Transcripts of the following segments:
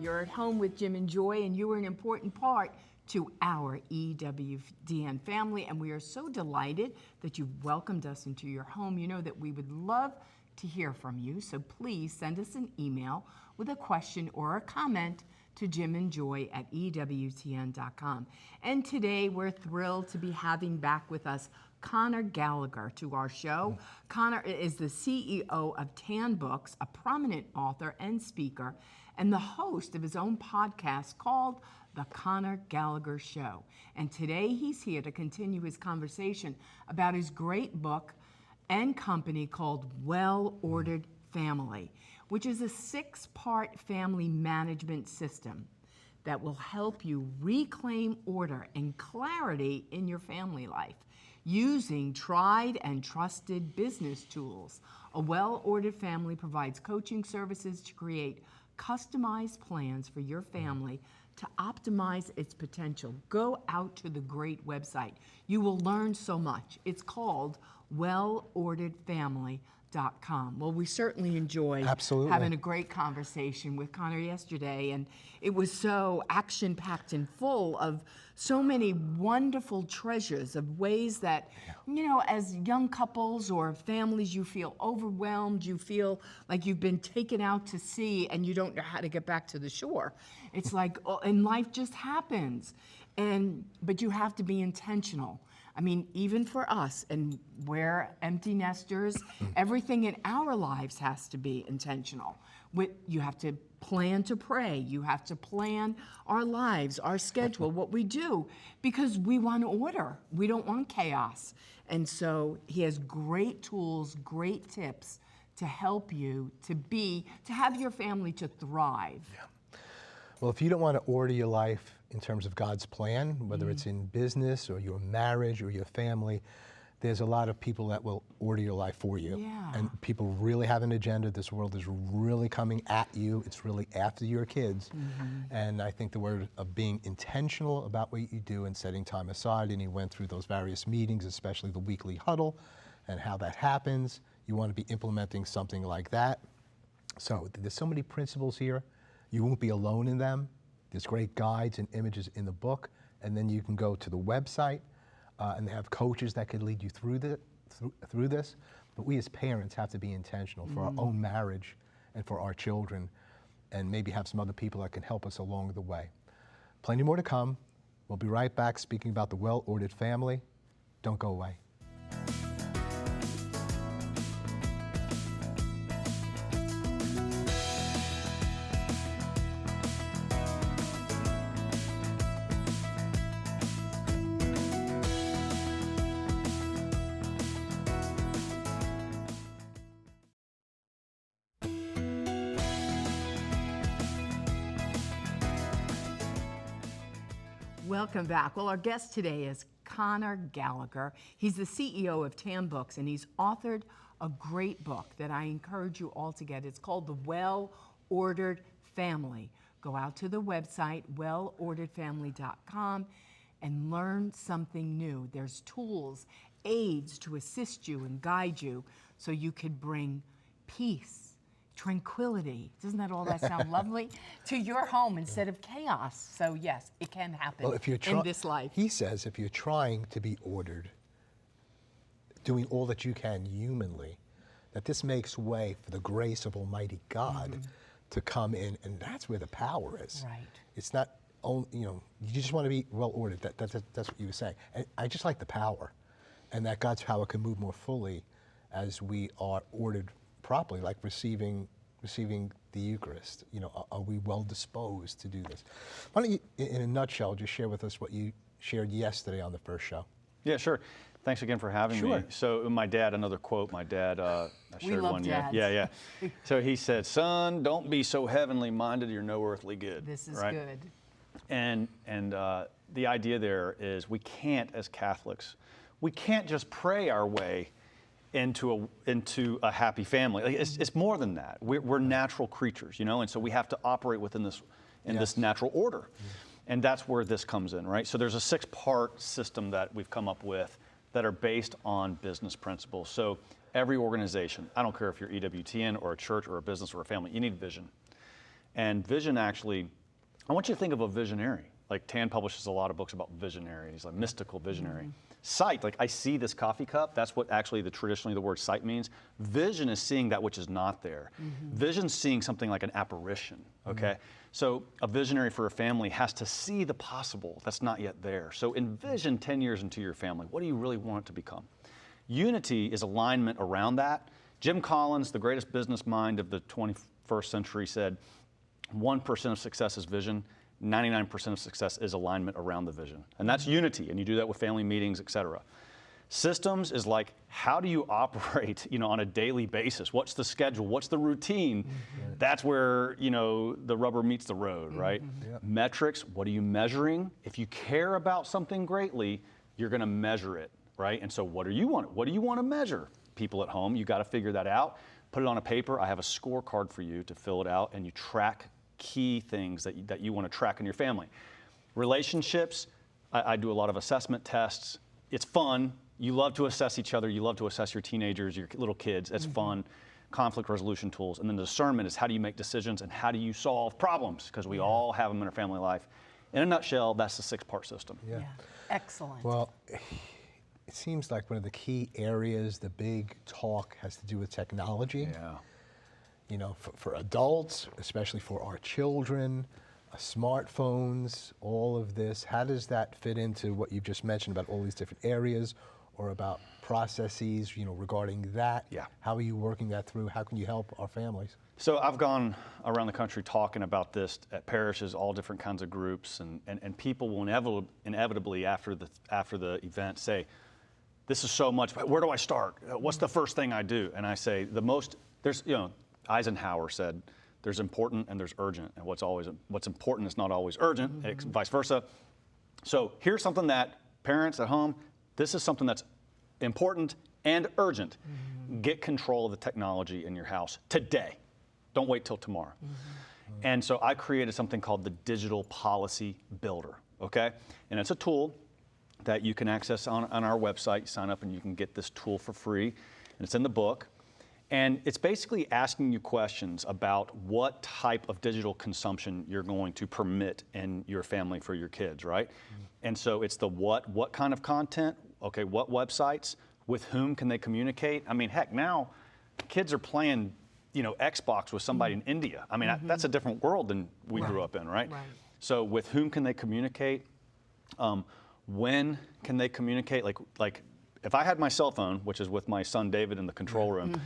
You're at home with Jim and Joy, and you are an important part to our EWDN family, and we are so delighted that you've welcomed us into your home. You know that we would love to hear from you, so please send us an email with a question or a comment to jimandjoy@ewtn.com. And today we're thrilled to be having back with us Conor Gallagher to our show. Conor is the CEO of Tan Books, a prominent author and speaker, and the host of his own podcast called The Conor Gallagher Show. And today he's here to continue his conversation about his great book and company called Well-Ordered Family, which is a 6-part family management system that will help you reclaim order and clarity in your family life using tried and trusted business tools. A Well-Ordered Family provides coaching services to create customized plans for your family to optimize its potential. Go out to the great website. You will learn so much. It's called wellorderedfamily.com. Well, we certainly enjoyed having a great conversation with Conor yesterday, and it was so action-packed and full of so many wonderful treasures of ways that, you know, as young couples or families, you feel overwhelmed, you feel like you've been taken out to sea and you don't know how to get back to the shore. It's like, and life just happens, but you have to be intentional. I mean, even for us, and we're empty nesters, everything in our lives has to be intentional. You have to plan to pray. You have to plan our lives, our schedule, what we do, because we want order. We don't want chaos. And so he has great tools, great tips to help you to have your family to thrive. Yeah. Well, if you don't want to order your life in terms of God's plan, whether it's in business or your marriage or your family, there's a lot of people that will order your life for you. Yeah. And people really have an agenda. This world is really coming at you. It's really after your kids. And I think the word of being intentional about what you do and setting time aside, and he went through those various meetings, especially the weekly huddle and how that happens. You want to be implementing something like that. So there's so many principles here. You won't be alone in them. There's great guides and images in the book, and then you can go to the website, and they have coaches that can lead you through this. But we as parents have to be intentional for our own marriage and for our children, and maybe have some other people that can help us along the way. Plenty more to come. We'll be right back speaking about the Well-Ordered Family. Don't go away. Welcome back. Well, our guest today is Conor Gallagher. He's the CEO of Tan Books, and he's authored a great book that I encourage you all to get. It's called The Well-Ordered Family. Go out to the website, wellorderedfamily.com, and learn something new. There's tools, aids to assist you and guide you so you could bring peace, tranquility, doesn't that sound lovely, to your home instead of chaos. So yes, it can happen in this life. He says if you're trying to be ordered, doing all that you can humanly, that this makes way for the grace of Almighty God to come in, and that's where the power is. Right. It's not only, you just want to be well ordered. That's what you were saying. And I just like the power, and that God's power can move more fully as we are ordered properly, like receiving the Eucharist. Are we well disposed to do this? Why don't you, in a nutshell, just share with us what you shared yesterday on the first show? Yeah, sure. Thanks again for having me. So my dad, another quote, my dad, I shared one. Dads. Yeah. So he said, "Son, don't be so heavenly minded, you're no earthly good." This is right? good. And the idea there is we can't, as Catholics, we can't just pray our way into a happy family. Like, it's more than that. We're natural creatures, and so we have to operate within this natural order. And that's where this comes in, right? So there's a 6-part system that we've come up with that are based on business principles. So every organization, I don't care if you're EWTN or a church or a business or a family, you need vision. And vision actually, I want you to think of a visionary. Like Tan publishes a lot of books about visionaries, like mystical visionary. Sight, like I see this coffee cup, that's what actually traditionally the word sight means. Vision is seeing that which is not there. Vision's seeing something like an apparition, okay? So a visionary for a family has to see the possible that's not yet there. So envision 10 years into your family, what do you really want it to become? Unity is alignment around that. Jim Collins, the greatest business mind of the 21st century, said 1% of success is vision, 99% of success is alignment around the vision. And that's unity, and you do that with family meetings, et cetera. Systems is like, how do you operate, on a daily basis? What's the schedule? What's the routine? That's where, the rubber meets the road, right? Metrics, what are you measuring? If you care about something greatly, you're gonna measure it, right? And so what do you want to measure? People at home, you gotta figure that out. Put it on a paper. I have a scorecard for you to fill it out, and you track key things that you want to track in your family. Relationships, I do a lot of assessment tests. It's fun. You love to assess each other. You love to assess your teenagers, your little kids. It's fun. Conflict resolution tools. And then the discernment is how do you make decisions and how do you solve problems? Because we all have them in our family life. In a nutshell, that's the 6-part system. Yeah. Excellent. Well, it seems like one of the key areas, the big talk has to do with technology. Yeah. For adults, especially for our children, smartphones, all of this, how does that fit into what you've just mentioned about all these different areas or about processes, regarding that? Yeah. How are you working that through? How can you help our families? So I've gone around the country talking about this at parishes, all different kinds of groups, and people will inevitably after the event say, this is so much, where do I start? What's the first thing I do? And I say, Eisenhower said, there's important and there's urgent, and what's important is not always urgent, and vice versa. So here's something that parents at home, this is something that's important and urgent. Get control of the technology in your house today. Don't wait till tomorrow. And so I created something called the Digital Policy Builder, okay? And it's a tool that you can access on our website. You sign up and you can get this tool for free, and it's in the book. And it's basically asking you questions about what type of digital consumption you're going to permit in your family for your kids, right? And so it's the what kind of content, okay, what websites, with whom can they communicate? I mean, heck, now kids are playing, Xbox with somebody in India. I mean, that's a different world than we grew up in, right? So with whom can they communicate? When can they communicate? Like if I had my cell phone, which is with my son David in the control room,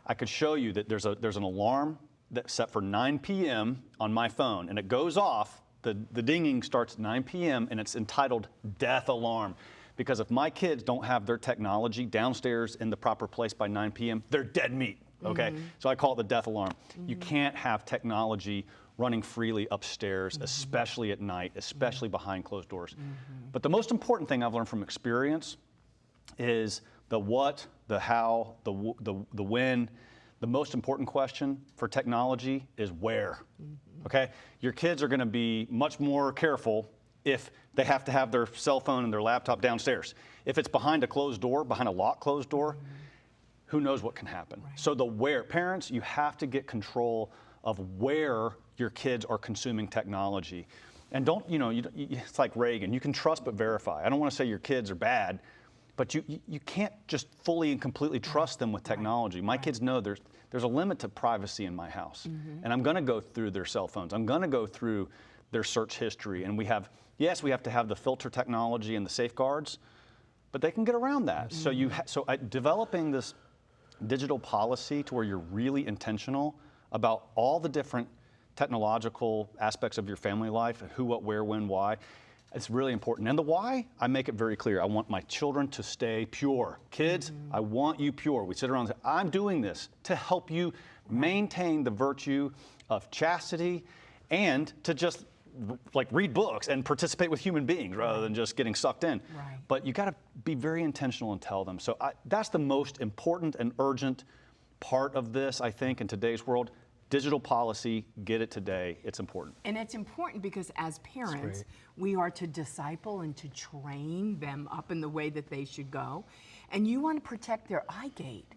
I could show you that there's an alarm that's set for 9 p.m. on my phone, and it goes off. The dinging starts at 9 p.m. and it's entitled Death Alarm. Because if my kids don't have their technology downstairs in the proper place by 9 p.m., they're dead meat, okay? So I call it the death alarm. You can't have technology running freely upstairs, especially at night, especially behind closed doors. But the most important thing I've learned from experience is the what, the how, the when. The most important question for technology is where, okay? Your kids are gonna be much more careful if they have to have their cell phone and their laptop downstairs. If it's behind a closed door, behind a locked closed door, who knows what can happen? So the where, parents, you have to get control of where your kids are consuming technology. And don't, it's like Reagan, you can trust but verify. I don't wanna say your kids are bad, but you can't just fully and completely trust them with technology. My kids know there's a limit to privacy in my house. And I'm gonna go through their cell phones. I'm gonna go through their search history. And we have to have the filter technology and the safeguards, but they can get around that. So developing this digital policy to where you're really intentional about all the different technological aspects of your family life, who, what, where, when, why, it's really important. And the why, I make it very clear. I want my children to stay pure. Kids, I want you pure. We sit around and say, I'm doing this to help you maintain the virtue of chastity and to just read books and participate with human beings rather than just getting sucked in. But you gotta be very intentional and tell them. So that's the most important and urgent part of this, I think, in today's world. Digital policy, get it today, it's important. And it's important because as parents, we are to disciple and to train them up in the way that they should go. And you want to protect their eye gate.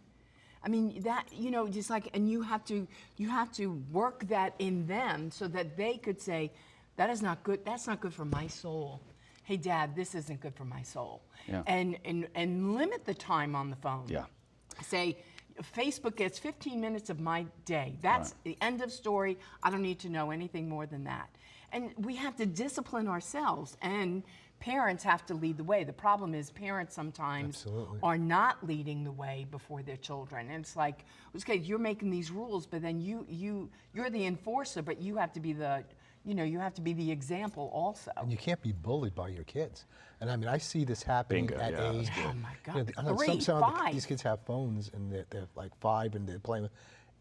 I mean, that, you know, just like, and you have to work that in them so that they could say, that is not good, that's not good for my soul. Hey, Dad, this isn't good for my soul. Yeah. And limit the time on the phone. Yeah. Say, Facebook gets 15 minutes of my day. That's the end of story. I don't need to know anything more than that. And we have to discipline ourselves, and parents have to lead the way. The problem is parents sometimes are not leading the way before their children. And it's like, okay, you're making these rules, but then you're the enforcer, but you have to be the, you know, you have to be the example also. And you can't be bullied by your kids. And I mean, I see this happening at age. Oh my God. You know, I know 3, some 5. these kids have phones and they're like 5 and they're playing with.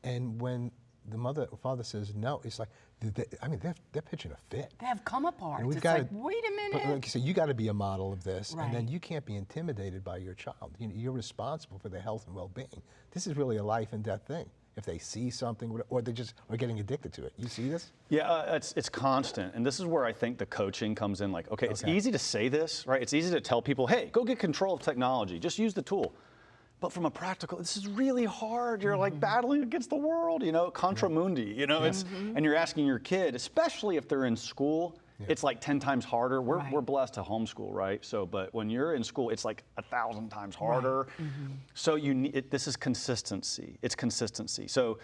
And when the mother or father says no, it's like, they're pitching a fit. They have come apart. And It's like, wait a minute. But like you said, you got to be a model of this, Right. and then you can't be intimidated by your child. You know, you're responsible for their health and well-being. This is really a life and death thing. If they see something, or they just are getting addicted to it. You see this? Yeah, it's constant, and this is where I think the coaching comes in. Like, okay, it's easy to say this, right? It's easy to tell people, hey, go get control of technology, just use the tool. But from a practical, this is really hard. You're like battling against the world, you know, contra mundi, you know, and you're asking your kid, especially if they're in school, it's like 10 times harder. We're blessed to homeschool, right? So, but when you're in school, it's like 1,000 times harder. So you need, this is consistency. It's consistency. So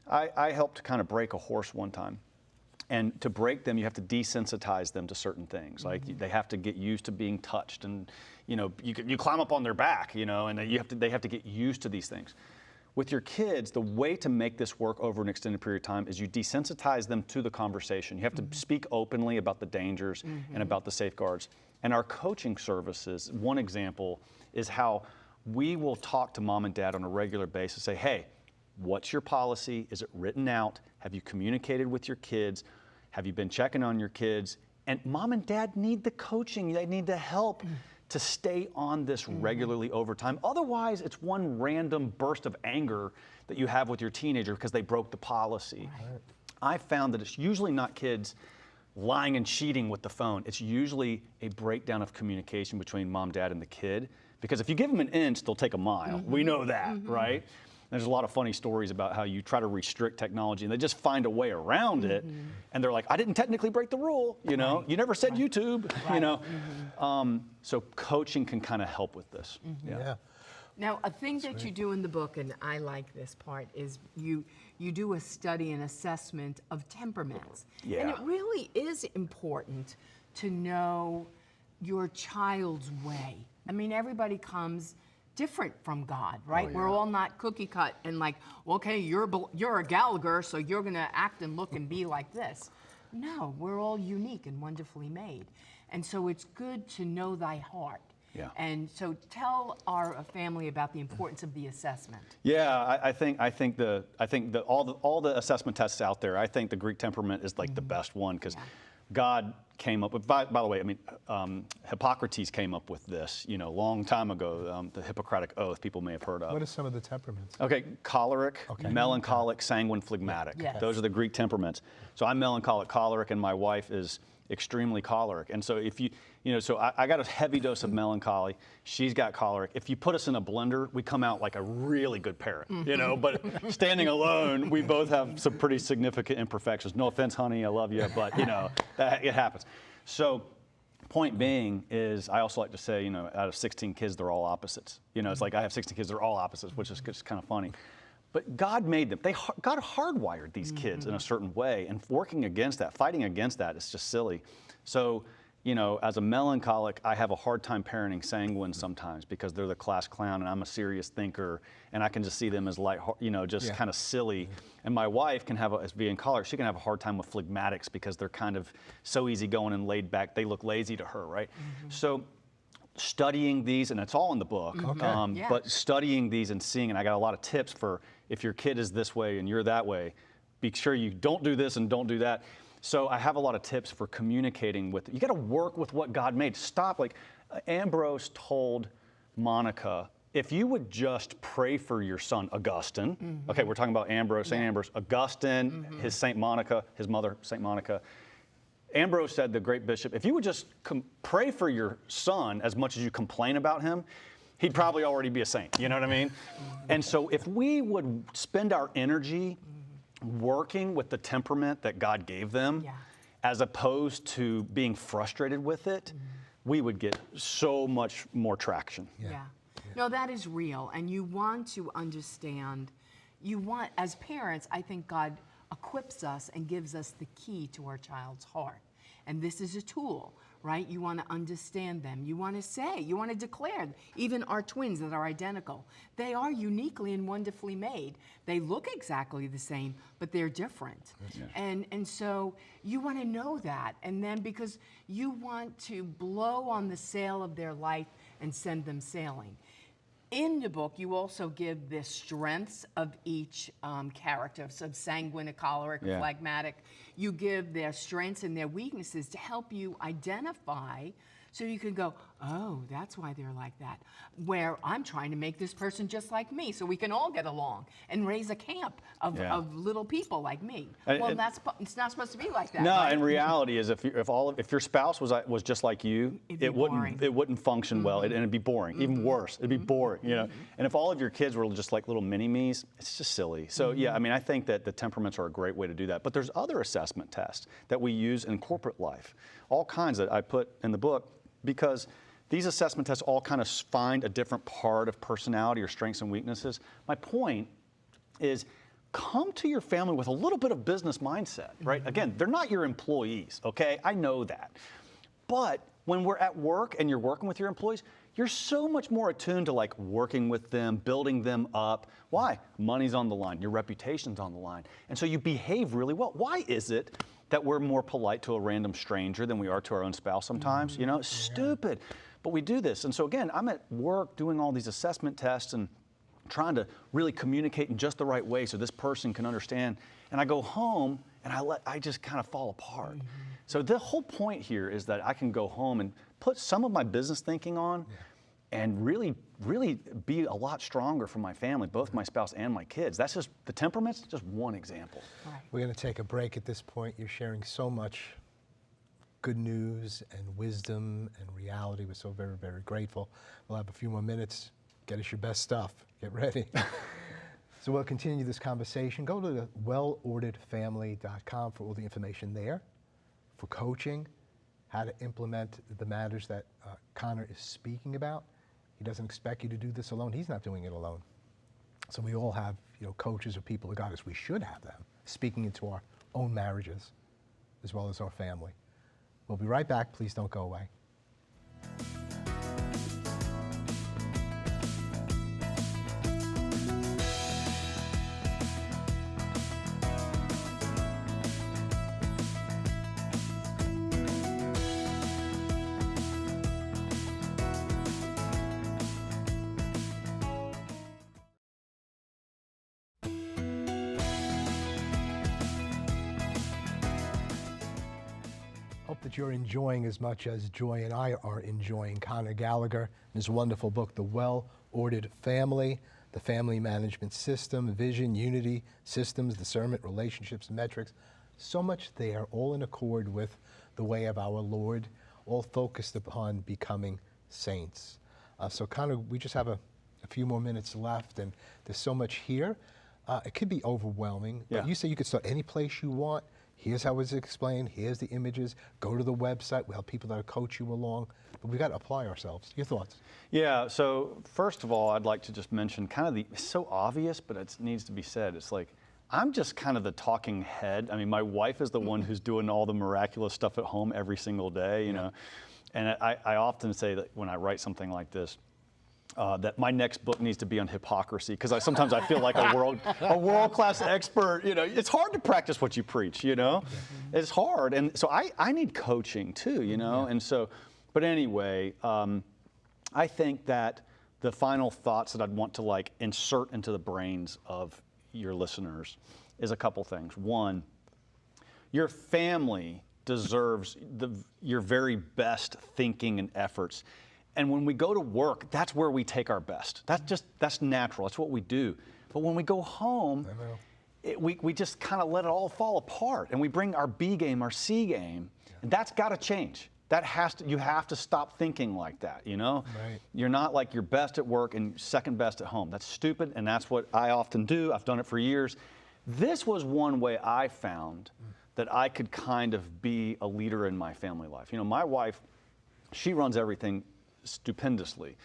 I helped kind of break a horse one time. And to break them, you have to desensitize them to certain things. Like they have to get used to being touched, and you know, you climb up on their back, you know, and they have to get used to these things. With your kids, the way to make this work over an extended period of time is you desensitize them to the conversation. You have to speak openly about the dangers and about the safeguards. And our coaching services, one example is how we will talk to mom and dad on a regular basis, say, hey, what's your policy? Is it written out? Have you communicated with your kids? Have you been checking on your kids? And mom and dad need the coaching. They need the help to stay on this regularly over time. Otherwise, it's one random burst of anger that you have with your teenager because they broke the policy. Right. I found that it's usually not kids lying and cheating with the phone. It's usually a breakdown of communication between mom, dad, and the kid. Because if you give them an inch, they'll take a mile. We know that, right? There's a lot of funny stories about how you try to restrict technology and they just find a way around it. And they're like, I didn't technically break the rule, you know? You never said YouTube, you know? So coaching can kind of help with this. Yeah. Now, a thing that you do in the book, and I like this part, is you do a study and assessment of temperaments. Yeah. And it really is important to know your child's way. I mean, everybody comes different from God, right? We're all not cookie cut and like, okay, you're a Gallagher, so you're gonna act and look and be like this. No, we're all unique and wonderfully made. And so it's good to know thy heart. Yeah. And so tell our family about the importance of the assessment. Yeah, I think all the assessment tests out there, I think the Greek temperament is like the best one because God came up with, by the way, I mean, Hippocrates came up with this, you know, a long time ago, the Hippocratic Oath, people may have heard of. What are some of the temperaments? Okay, choleric, melancholic, sanguine, phlegmatic. Yes. Those are the Greek temperaments. So I'm melancholic, choleric, and my wife is extremely choleric. And so if so I got a heavy dose of melancholy. She's got choleric. If you put us in a blender, we come out like a really good parent, you know, but standing alone, we both have some pretty significant imperfections. No offense, honey, I love you, but you know, it happens. So point being is I also like to say, you know, out of 16 kids, they're all opposites. You know, it's like I have 16 kids, they're all opposites, which is just kind of funny. But God made them. God hardwired these kids in a certain way, and working against that, fighting against that is just silly. So, you know, as a melancholic, I have a hard time parenting sanguine sometimes because they're the class clown and I'm a serious thinker and I can just see them as light, you know, just kind of silly. And my wife can have, as being choleric, she can have a hard time with phlegmatics because they're kind of so easygoing and laid back. They look lazy to her, right? So studying these, and it's all in the book, but studying these and seeing, and I got a lot of tips for if your kid is this way and you're that way, be sure you don't do this and don't do that. So I have a lot of tips for communicating with, you got to work with what God made. Stop, like Ambrose told Monica, if you would just pray for your son, Augustine, okay, we're talking about Ambrose, St. Ambrose, Augustine, his St. Monica, his mother, St. Monica. Ambrose said, the great bishop, if you would just pray for your son as much as you complain about him, he'd probably already be a saint. You know what I mean? And so if we would spend our energy working with the temperament that God gave them, Yeah. as opposed to being frustrated with it, we would get so much more traction. Yeah. No, that is real. And you want to understand, as parents, I think God equips us and gives us the key to our child's heart. And this is a tool, right? You want to understand them. You want to declare, even our twins that are identical, they are uniquely and wonderfully made. They look exactly the same, but they're different. And so you want to know that. And then because you want to blow on the sail of their life and send them sailing. In the book, you also give the strengths of each character, so sanguine, a choleric, a phlegmatic. You give their strengths and their weaknesses to help you identify, so you can go, oh, that's why they're like that. Where I'm trying to make this person just like me, so we can all get along and raise a camp of little people like me. Well, it's not supposed to be like that. No, right? and reality is, if your spouse was just like you, it wouldn't function well, and it'd be boring. Even worse, it'd be boring. You know, and if all of your kids were just like little mini-me's, it's just silly. So yeah, I mean, I think that the temperaments are a great way to do that. But there's other assessment tests that we use in corporate life, all kinds that I put in the book, because these assessment tests all kind of find a different part of personality or strengths and weaknesses. My point is, come to your family with a little bit of business mindset, right? Again, they're not your employees, okay? I know that. But when we're at work and you're working with your employees, you're so much more attuned to like working with them, building them up. Why? Money's on the line, your reputation's on the line. And so you behave really well. Why is it that we're more polite to a random stranger than we are to our own spouse sometimes? You know, it's stupid. But we do this. And so again, I'm at work doing all these assessment tests and trying to really communicate in just the right way so this person can understand. And I go home and I just kind of fall apart. So the whole point here is that I can go home and put some of my business thinking on and really, really be a lot stronger for my family, both my spouse and my kids. That's just, the temperament's just one example. Right. We're going to take a break at this point. You're sharing so much good news and wisdom and reality. We're so very, very grateful. We'll have a few more minutes. Get us your best stuff. Get ready. So we'll continue this conversation. Go to the wellorderedfamily.com for all the information there, for coaching, how to implement the matters that Conor is speaking about. He doesn't expect you to do this alone. He's not doing it alone. So we all have, coaches or people of God, as we should have them, speaking into our own marriages as well as our family. We'll be right back. Please don't go away. Hope that you're enjoying as much as Joy and I are enjoying Conor Gallagher and his wonderful book, The Well-Ordered Family, The Family Management System, Vision, Unity, Systems, Discernment, Relationships, Metrics. So much there, all in accord with the way of our Lord, all focused upon becoming saints. So Conor, we just have a few more minutes left, and there's so much here. It could be overwhelming, but you say you could start any place you want. Here's how it's explained. Here's the images. Go to the website. We have people that will coach you along. But we've got to apply ourselves. Your thoughts? Yeah, so first of all, I'd like to just mention kind of it's so obvious, but it needs to be said. It's like, I'm just kind of the talking head. I mean, my wife is the one who's doing all the miraculous stuff at home every single day, you know. And I often say that when I write something like this, that my next book needs to be on hypocrisy, because sometimes I feel like a world-class expert. It's hard to practice what you preach. It's hard, and so I need coaching too. And so, but anyway, I think that the final thoughts that I'd want to insert into the brains of your listeners is a couple things. One, your family deserves your very best thinking and efforts. And when we go to work, that's where we take our best. That's natural. That's what we do. But when we go home, we just kind of let it all fall apart, and we bring our B game, our C game, and that's got to change. you have to stop thinking like that, you know? Right. You're not like you're best at work and second best at home. That's stupid, and that's what I often do. I've done it for years. This was one way I found that I could kind of be a leader in my family life. You know, my wife, she runs everything stupendously.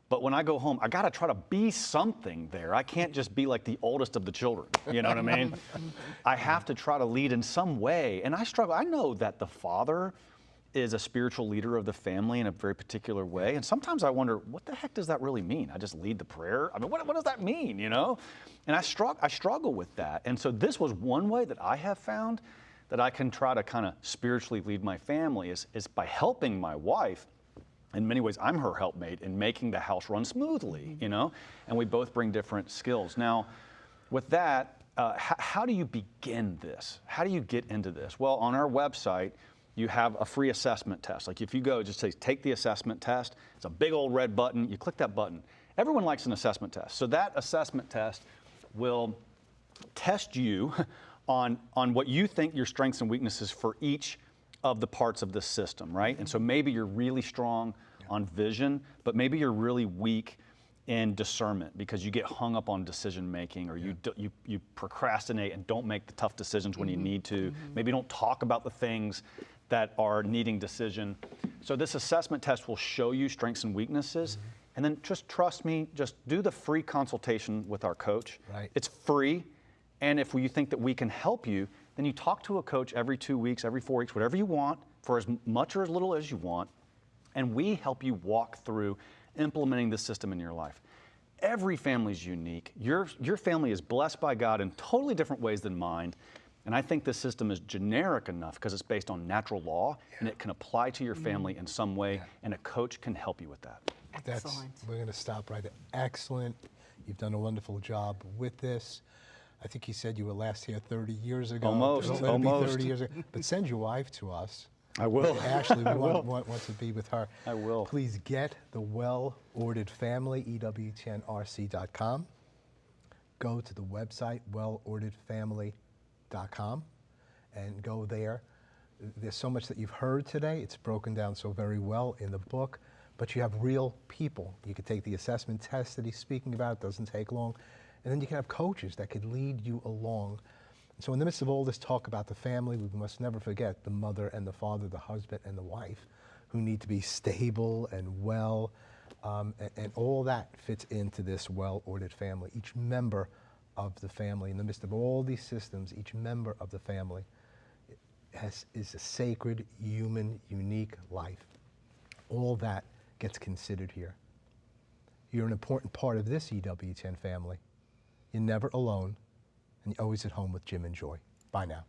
But when I go home, I gotta try to be something there. I can't just be like the oldest of the children, you know what I mean? I have to try to lead in some way, and I struggle. I know that the father is a spiritual leader of the family in a very particular way, and sometimes I wonder, what the heck does that really mean? I just lead the prayer? I mean, what does that mean, you know? And I struggle with that, and so this was one way that I have found that I can try to kind of spiritually lead my family is by helping my wife. In many ways, I'm her helpmate in making the house run smoothly, you know? And we both bring different skills. Now, with that, how do you begin this? How do you get into this? Well, on our website, you have a free assessment test. Like if you go, just say, take the assessment test. It's a big old red button. You click that button. Everyone likes an assessment test. So that assessment test will test you on what you think your strengths and weaknesses for each of the parts of the system, right? And so maybe you're really strong on vision, but maybe you're really weak in discernment because you get hung up on decision making, or you procrastinate and don't make the tough decisions when you need to. Maybe you don't talk about the things that are needing decision. So this assessment test will show you strengths and weaknesses, and then just trust me, just do the free consultation with our coach. Right. It's free, and if you think that we can help you, then you talk to a coach every 2 weeks, every 4 weeks, whatever you want, for as much or as little as you want, and we help you walk through implementing this system in your life. Every family is unique. Your family is blessed by God in totally different ways than mine, and I think this system is generic enough because it's based on natural law, and it can apply to your family in some way, and a coach can help you with that. Excellent. We're going to stop right there. Excellent. You've done a wonderful job with this. I think you said you were last here 30 years ago. Almost, Let it be almost. 30 years ago. But send your wife to us. I will. Ashley, we want to be with her. I will. Please get the Well-Ordered Family, EWTNRC.com. Go to the website, wellorderedfamily.com, and go there. There's so much that you've heard today. It's broken down so very well in the book, but you have real people. You can take the assessment test that he's speaking about. It doesn't take long. And then you can have coaches that could lead you along. So in the midst of all this talk about the family, we must never forget the mother and the father, the husband and the wife, who need to be stable and well, and all that fits into this well-ordered family. Each member of the family, in the midst of all these systems, each member of the family is a sacred, human, unique life. All that gets considered here. You're an important part of this EWTN family. You're never alone, and you're always at home with Jim and Joy. Bye now.